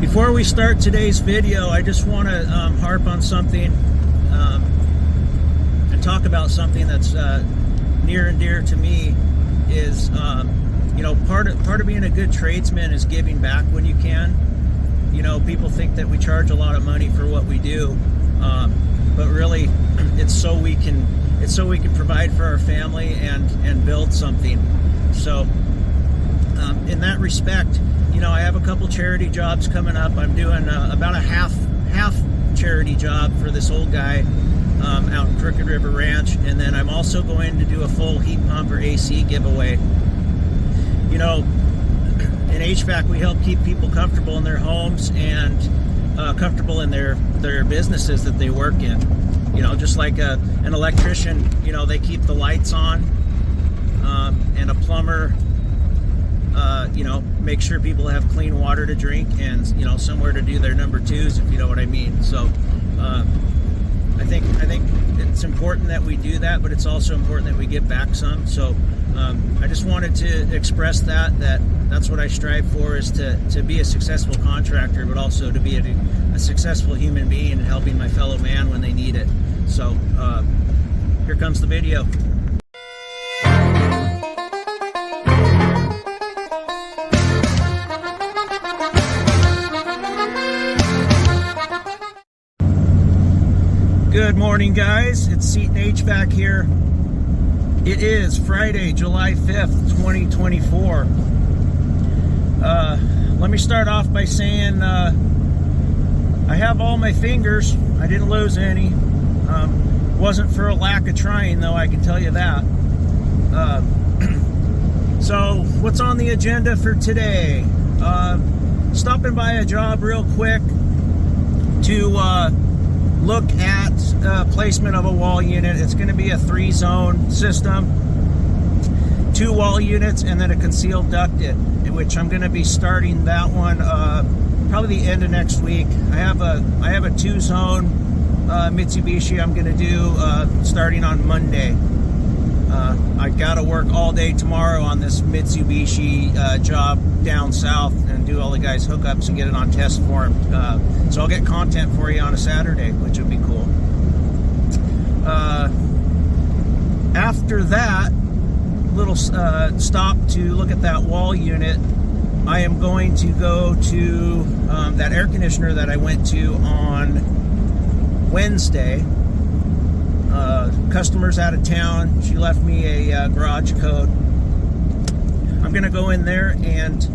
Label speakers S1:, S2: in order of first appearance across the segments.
S1: Before we start today's video, I just want to harp on something and talk about something that's near and dear to me. Is you know, part of being a good tradesman is giving back when you can. You know, people think that we charge a lot of money for what we do, but really, it's so we can provide for our family and build something. So, in that respect, you know, I have a couple charity jobs coming up. I'm doing about a half charity job for this old guy out in Crooked River Ranch, and then I'm also going to do a full heat pump or AC giveaway. You know, in HVAC, we help keep people comfortable in their homes and comfortable in their businesses that they work in. You know, just like an electrician, you know, they keep the lights on, and a plumber, you know, make sure people have clean water to drink and, you know, somewhere to do their number twos, if you know what I mean. So I think it's important that we do that, but it's also important that we give back some. So I just wanted to express that's what I strive for, is to be a successful contractor, but also to be a successful human being and helping my fellow man when they need it. So here comes the video. Good morning, guys. It's Seton HVAC here. It is Friday, July 5th, 2024. Let me start off by saying I have all my fingers. I didn't lose any. Wasn't for a lack of trying, though, I can tell you that. So, what's on the agenda for today? Stopping by a job real quick to look at placement of a wall unit. It's going to be a 3-zone system, 2 wall units, and then a concealed ducted, which I'm going to be starting that one probably the end of next week. I have a 2-zone Mitsubishi I'm going to do starting on Monday. I got to work all day tomorrow on this Mitsubishi job down south and do all the guys' hookups and get it on test form. So I'll get content for you on a Saturday, which would be cool. After that little stop to look at that wall unit, I am going to go to that air conditioner that I went to on Wednesday. Customer's out of town. She left me a garage code. I'm going to go in there and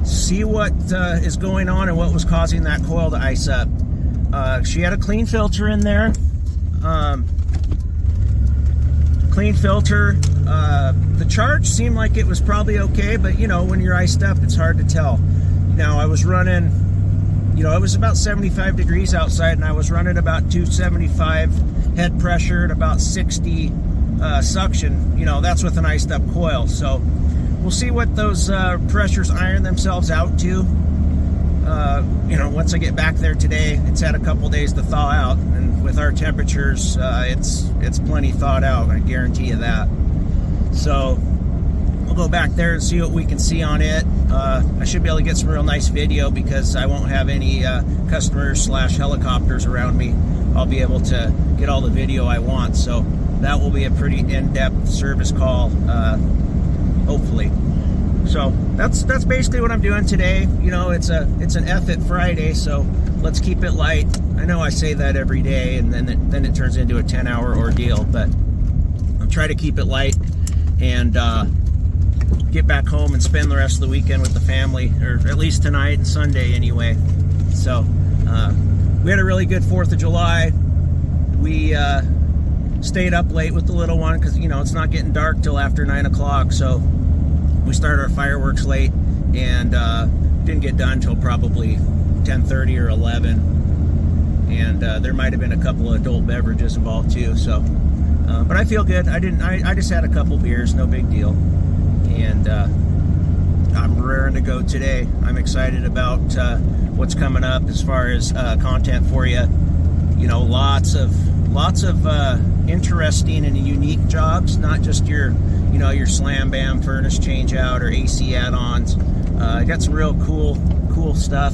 S1: see what is going on and what was causing that coil to ice up. She had a clean filter in there. Clean filter. The charge seemed like it was probably okay, but you know, when you're iced up, it's hard to tell. Now, I was running, you know, it was about 75 degrees outside, and I was running about 275 head pressure and about 60 suction. You know, that's with an iced up coil. So we'll see what those pressures iron themselves out to. You know, once I get back there today, it's had a couple days to thaw out, and with our temperatures, it's plenty thawed out, I guarantee you that. So we'll go back there and see what we can see on it. I should be able to get some real nice video because I won't have any customers / helicopters around me. I'll be able to get all the video I want, so that will be a pretty in-depth service call, hopefully. So that's basically what I'm doing today. You know, it's an F-it Friday, so let's keep it light. I know I say that every day, and then it turns into a 10-hour ordeal, but I'll try to keep it light and get back home and spend the rest of the weekend with the family, or at least tonight and Sunday anyway. So we had a really good 4th of July. We stayed up late with the little one because, you know, it's not getting dark till after 9 o'clock, so we started our fireworks late and didn't get done till probably 10:30 or 11, and there might have been a couple of adult beverages involved too. So but I feel good. I just had a couple beers, no big deal, and I'm raring to go today. I'm excited about what's coming up as far as content for you. You know, lots of interesting and unique jobs, not just your, you know, your slam bam furnace change out or AC add-ons. I got some real cool stuff.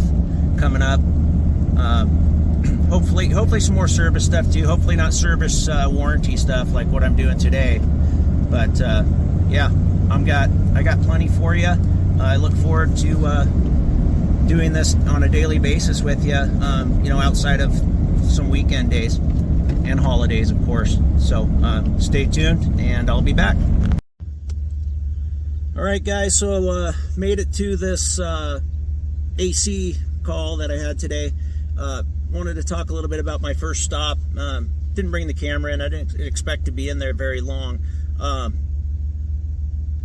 S1: coming up. Hopefully some more service stuff too. Hopefully not service warranty stuff like what I'm doing today. But yeah, I got plenty for you. I look forward to doing this on a daily basis with you. You know, outside of some weekend days and holidays, of course. So stay tuned, and I'll be back. All right, guys. So made it to this AC call that I had today. Wanted to talk a little bit about my first stop. Didn't bring the camera in. I didn't expect to be in there very long.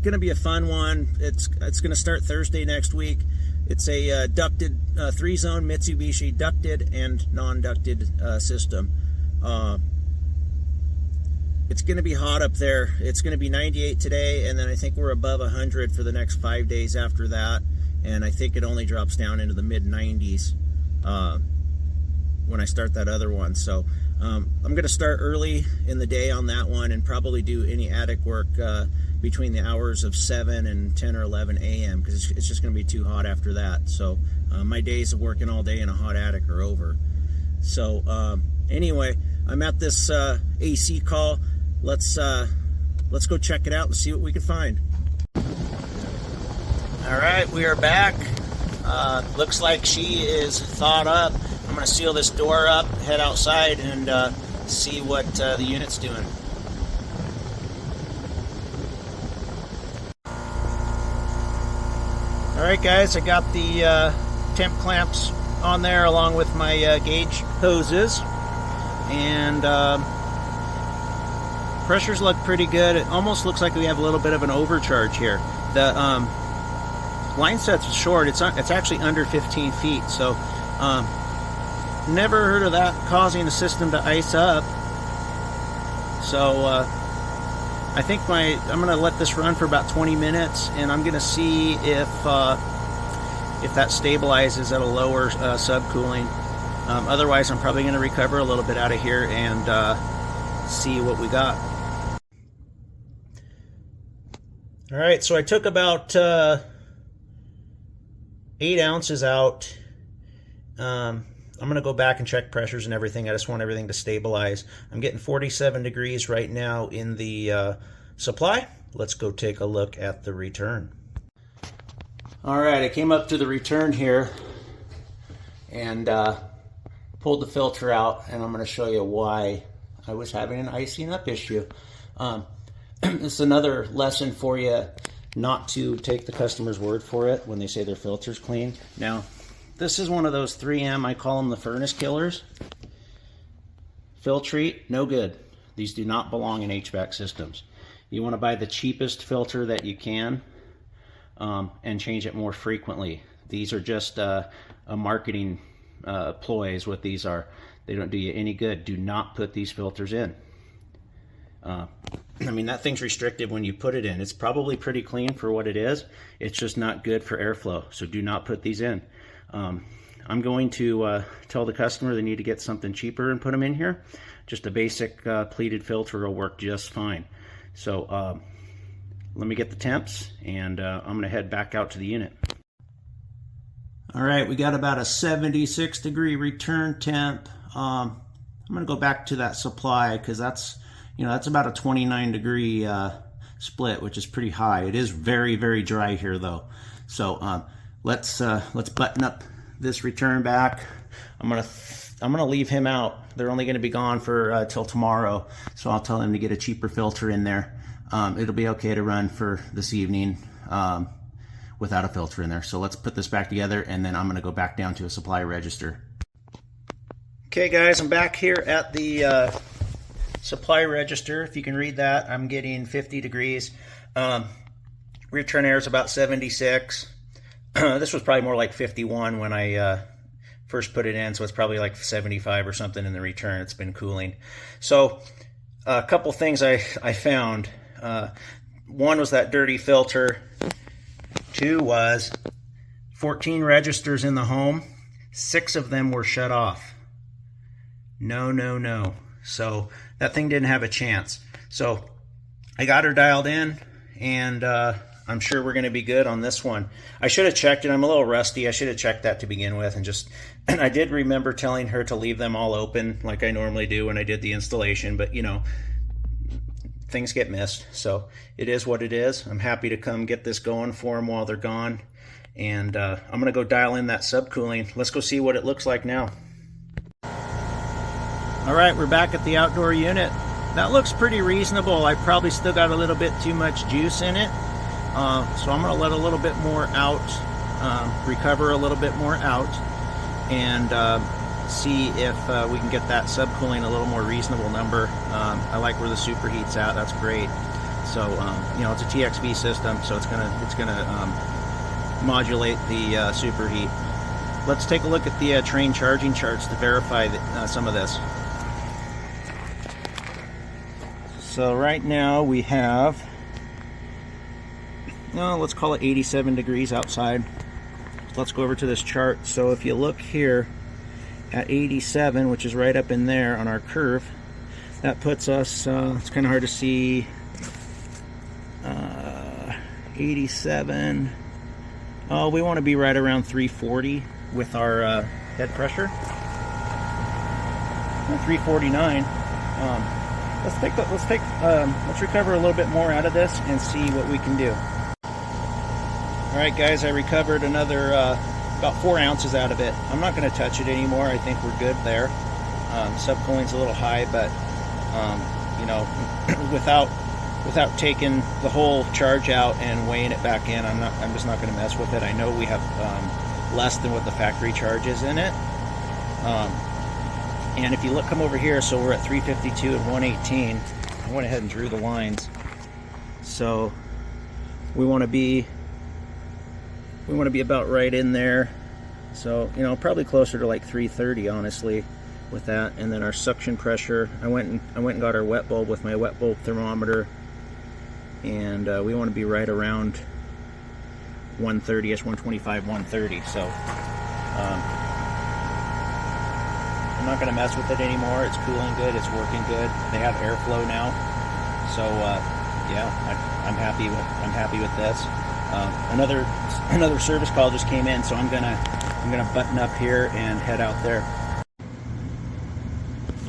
S1: Gonna be a fun one. It's gonna start Thursday next week. It's a ducted 3-zone Mitsubishi ducted and non-ducted system. It's gonna be hot up there. It's gonna be 98 today, and then I think we're above 100 for the next 5 days after that. And I think it only drops down into the mid-90s when I start that other one. So I'm going to start early in the day on that one and probably do any attic work between the hours of 7 and 10 or 11 a.m. because it's just going to be too hot after that. So my days of working all day in a hot attic are over. So anyway, I'm at this AC call. Let's go check it out and see what we can find. All right, we are back. Looks like she is thawed up. I'm going to seal this door up, head outside, and see what the unit's doing. All right, guys, I got the temp clamps on there along with my gauge hoses, and pressures look pretty good. It almost looks like we have a little bit of an overcharge here. The line set's short. It's actually under 15 feet, so never heard of that causing the system to ice up. So I think I'm going to let this run for about 20 minutes, and I'm going to see if that stabilizes at a lower subcooling. Otherwise, I'm probably going to recover a little bit out of here and see what we got. All right, so I took about 8 ounces out. I'm going to go back and check pressures and everything. I just want everything to stabilize. I'm getting 47 degrees right now in the supply. Let's go take a look at the return. All right, I came up to the return here and pulled the filter out, and I'm going to show you why I was having an icing up issue. This is another lesson for you, not to take the customer's word for it when they say their filter's clean. Now, this is one of those 3M, I call them the furnace killers. Filtrete, no good. These do not belong in HVAC systems. You want to buy the cheapest filter that you can and change it more frequently. These are just a marketing ploy is what these are. They don't do you any good. Do not put these filters in. I mean, that thing's restricted when you put it in. It's probably pretty clean for what it is. It's just not good for airflow, so do not put these in. I'm going to tell the customer they need to get something cheaper and put them in here. Just a basic pleated filter will work just fine. So let me get the temps, and I'm going to head back out to the unit. All right, we got about a 76 degree return temp. I'm going to go back to that supply because that's about a 29 degree split, which is pretty high. It is very, very dry here though. So let's button up this return back. I'm gonna leave him out. They're only gonna be gone for till tomorrow, so I'll tell him to get a cheaper filter in there. It'll be okay to run for this evening without a filter in there. So let's put this back together, and then I'm gonna go back down to a supply register. Okay guys, I'm back here at the supply register. If you can read that, I'm getting 50 degrees. Return air is about 76. This was probably more like 51 when I first put it in, so it's probably like 75 or something in the return. It's been cooling. So a couple things I found. One was that dirty filter. Two was 14 registers in the home. 6 of them were shut off. No. So that thing didn't have a chance. So I got her dialed in, and I'm sure we're going to be good on this one. I should have checked it. I'm a little rusty. I should have checked that to begin with, and I did remember telling her to leave them all open like I normally do when I did the installation, but you know, things get missed. So it is what it is. I'm happy to come get this going for them while they're gone. And I'm going to go dial in that subcooling. Let's go see what it looks like now. All right, we're back at the outdoor unit. That looks pretty reasonable. I probably still got a little bit too much juice in it. So I'm going to let a little bit more out, recover a little bit more out, and see if we can get that subcooling a little more reasonable number. I like where the superheat's at. That's great. So you know, it's a TXV system, so it's gonna modulate the superheat. Let's take a look at the train charging charts to verify that, some of this. So right now we have, let's call it 87 degrees outside. Let's go over to this chart. So if you look here at 87, which is right up in there on our curve, that puts us, it's kind of hard to see, 87. Oh, we want to be right around 340 with our head pressure. 349. Let's recover a little bit more out of this and see what we can do. All right, guys, I recovered another about 4 ounces out of it. I'm not going to touch it anymore. I think we're good there. Subcooling's a little high, but you know, without taking the whole charge out and weighing it back in, I'm just not going to mess with it. I know we have less than what the factory charge is in it. And if you look, come over here, so we're at 352 and 118. I went ahead and drew the lines. So we want to be about right in there. So, you know, probably closer to like 330, honestly, with that. And then our suction pressure, I went and got our wet bulb with my wet bulb thermometer, and we want to be right around 130ish, 125, 130. So I'm not going to mess with it anymore. It's cooling good. It's working good. They have airflow now, so yeah, I'm happy with this. Another service call just came in, so I'm gonna button up here and head out there.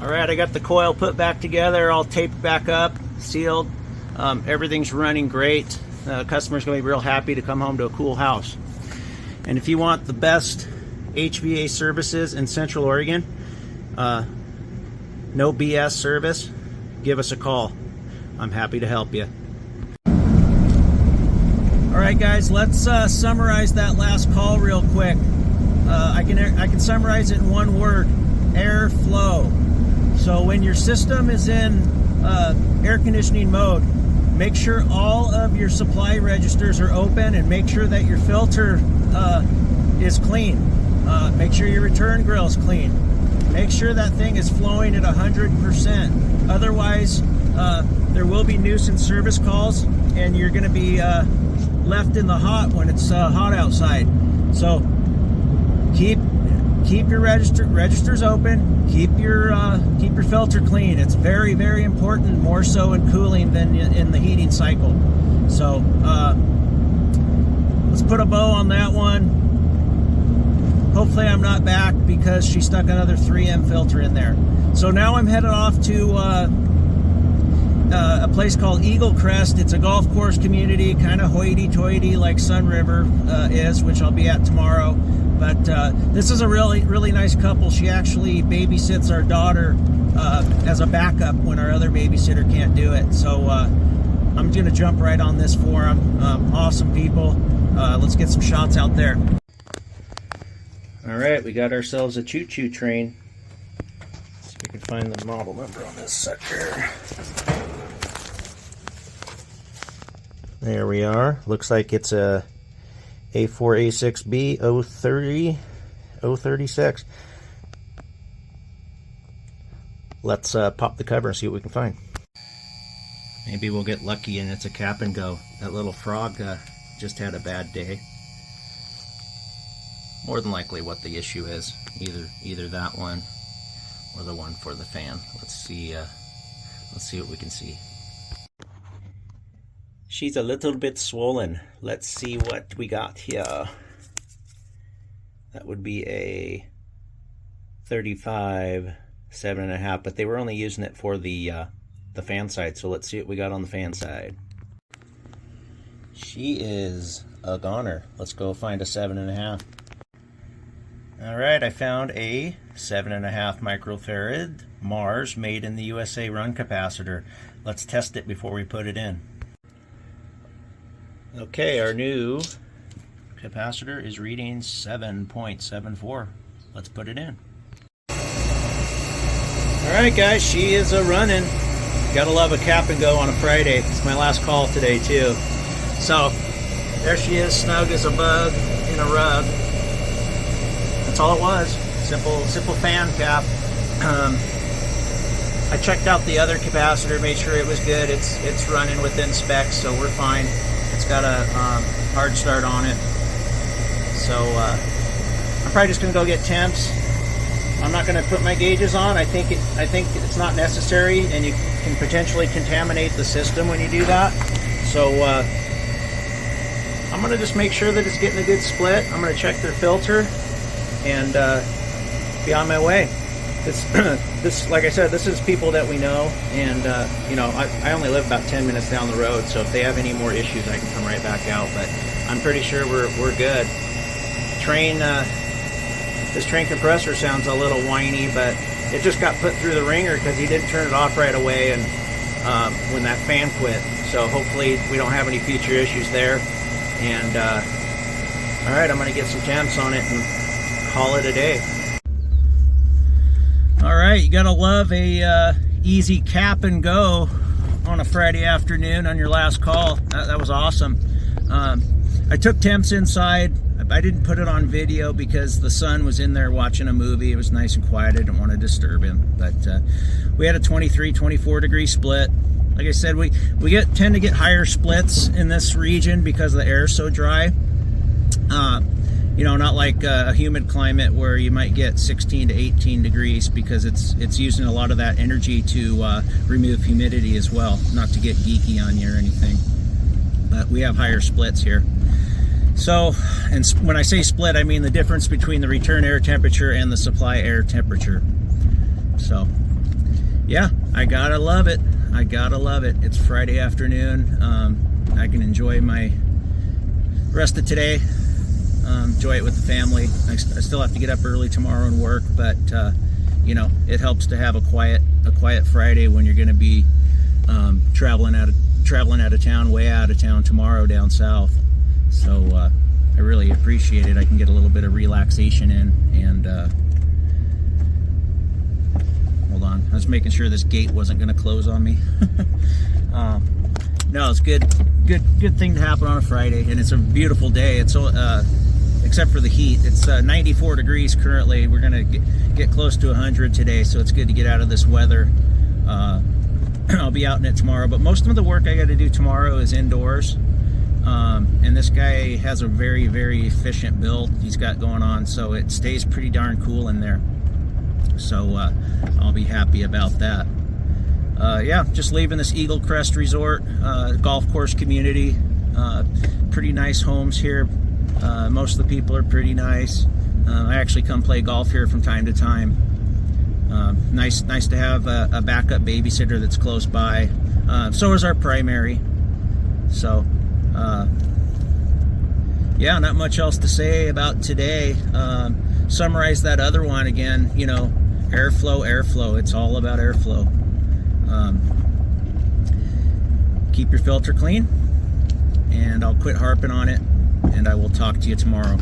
S1: All right, I got the coil put back together, all taped back up, sealed. Everything's running great. The customer's gonna be real happy to come home to a cool house. And if you want the best HVAC services in Central Oregon, no BS service, give us a call. I'm happy to help you. All right, guys, let's summarize that last call real quick. I can summarize it in one word: airflow. So when your system is in air conditioning mode, make sure all of your supply registers are open, and make sure that your filter is clean. Make sure your return grill is clean. Make sure that thing is flowing at 100%. Otherwise, there will be nuisance service calls, and you're going to be left in the hot when it's hot outside. So keep your registers open. Keep your filter clean. It's very, very important, more so in cooling than in the heating cycle. So let's put a bow on that one. Hopefully I'm not back because she stuck another 3M filter in there. So now I'm headed off to a place called Eagle Crest. It's a golf course community, kind of hoity-toity like Sun River is, which I'll be at tomorrow. But this is a really, really nice couple. She actually babysits our daughter as a backup when our other babysitter can't do it. So I'm going to jump right on this for them. Awesome people. Let's get some shots out there. All right, we got ourselves a choo-choo train. Let's see if we can find the model number on this sucker. There we are. Looks like it's a A4A6B 036. Let's pop the cover and see what we can find. Maybe we'll get lucky and it's a cap and go. That little frog just had a bad day. More than likely what the issue is. Either that one or the one for the fan. Let's see what we can see. She's a little bit swollen. Let's see what we got here. That would be a 35, 7.5, but they were only using it for the fan side, so let's see what we got on the fan side. She is a goner. Let's go find a 7.5. Alright, I found a 7.5 microfarad Mars made in the USA run capacitor. Let's test it before we put it in. Okay, our new capacitor is reading 7.74. Let's put it in. Alright guys, she is a running. Gotta love a cap and go on a Friday. It's my last call today too. So, there she is, snug as a bug in a rug. That's all it was. Simple fan cap. I checked out the other capacitor, made sure it was good. It's running within specs, so we're fine. It's got a hard start on it. So I'm probably just gonna go get temps. I'm not gonna put my gauges on. I think it's not necessary, and you can potentially contaminate the system when you do that. So I'm gonna just make sure that it's getting a good split. I'm gonna check their filter and be on my way. This, like I said, this is people that we know, and you know, I only live about 10 minutes down the road, so if they have any more issues, I can come right back out. But I'm pretty sure we're good. This train compressor sounds a little whiny, but it just got put through the ringer because he didn't turn it off right away, and when that fan quit. So hopefully we don't have any future issues there. And all right, I'm gonna get some temps on it and call it a day. All right, you gotta love a easy cap and go on a Friday afternoon on your last call. That was awesome. I took temps inside. I didn't put it on video because the son was in there watching a movie. It was nice and quiet. I didn't want to disturb him. But we had a 23, 24 degree split. Like I said, we tend to get higher splits in this region because the air is so dry. You know, not like a humid climate where you might get 16 to 18 degrees because it's using a lot of that energy to remove humidity as well. Not to get geeky on you or anything, but we have higher splits here. So, and when I say split, I mean the difference between the return air temperature and the supply air temperature. So, yeah, I gotta love it. I gotta love it. It's Friday afternoon. I can enjoy my rest of today. Enjoy it with the family. I still have to get up early tomorrow and work, but you know, it helps to have a quiet Friday when you're going to be traveling out of town, way out of town tomorrow down south. So I really appreciate it. I can get a little bit of relaxation in. And hold on, I was making sure this gate wasn't going to close on me. No, it's good thing to happen on a Friday, and it's a beautiful day. It's except for the heat. It's 94 degrees currently. We're gonna get close to 100 today, so it's good to get out of this weather. I'll be out in it tomorrow, but most of the work I got to do tomorrow is indoors. And this guy has a very, very efficient build he's got going on, so it stays pretty darn cool in there. So I'll be happy about that. Yeah, just leaving this Eagle Crest Resort, golf course community. Pretty nice homes here. Most of the people are pretty nice. I actually come play golf here from time to time. Nice to have a backup babysitter that's close by. So is our primary. So, yeah, not much else to say about today. Summarize that other one again. You know, airflow. It's all about airflow. Keep your filter clean, and I'll quit harping on it, and I will talk to you tomorrow.